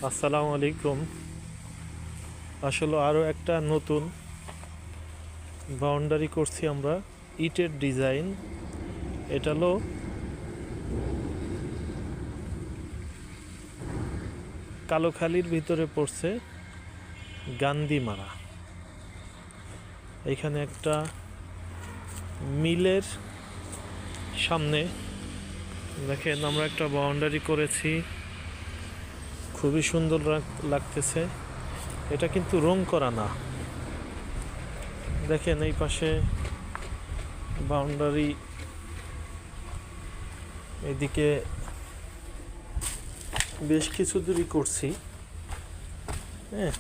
আসসালামু আলাইকুম। আসলে আরও একটা নতুন বাউন্ডারি করছি আমরা, ইটের ডিজাইন। এটা হলো কালোখালীর ভিতরে পড়ছে গান্ধীমারা। এখানে একটা মিলের সামনে দেখেন আমরা একটা বাউন্ডারি করেছি, খুবই সুন্দর লাগতেছে। এটা কিন্তু রং করা না। দেখেন এই পাশে বাউন্ডারি, এদিকে বেশ কিছু দূরই করছি। হ্যাঁ,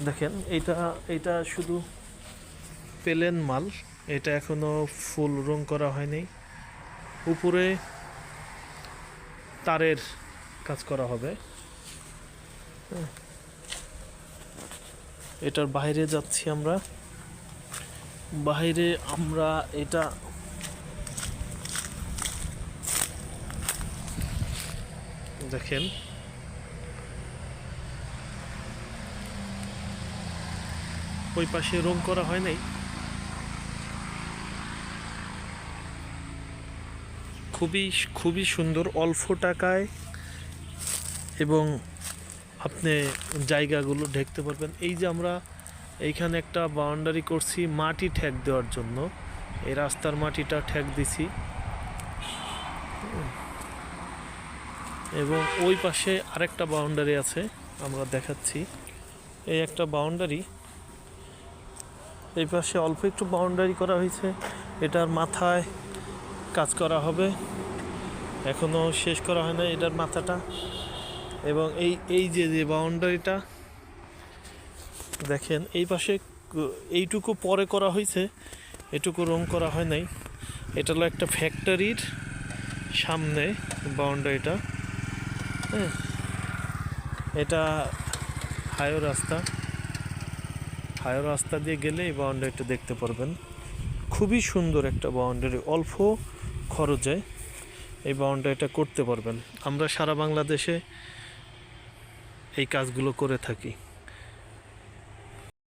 দেখেন এটা শুধু প্লেন মাল, এটা এখনো ফুল রং করা হয়নি। উপরে তারের কাজ করা হবে। এটার বাইরে যাচ্ছি আমরা। বাইরে আমরা এটা দেখেন, ওই পাশে রং করা হয় নাই। খুবই খুবই সুন্দর, অল্প টাকায়, এবং আপনি জায়গাগুলো দেখতে পারবেন। এই যে আমরা এইখানে একটা বাউন্ডারি করছি মাটি ঠেক দেওয়ার জন্য, এই রাস্তার মাটিটা ঠেক দিছি, এবং ওই পাশে আরেকটা বাউন্ডারি আছে, আমরা দেখাচ্ছি। এই একটা বাউন্ডারি, এই পাশে অল্প একটু বাউন্ডারি করা হয়েছে, এটার মাথায় কাজ করা হবে, এখনও শেষ করা হয় না এটার মাথাটা। এবং এই যে বাউন্ডারিটা দেখেন, এই পাশে এইটুকু পরে করা হয়েছে, এটুকু রং করা হয় নাই। এটা হলো একটা ফ্যাক্টরির সামনে বাউন্ডারিটা। হ্যাঁ, এটা হাইওয়ে রাস্তা দিয়ে গেলে এই বাউন্ডারিটা দেখতে পারবেন। খুবই সুন্দর একটা বাউন্ডারি, অল্প খরচে এই বাউন্ডারিটা করতে পারবেন। আমরা সারা বাংলাদেশে এই কাজগুলো করে থাকি।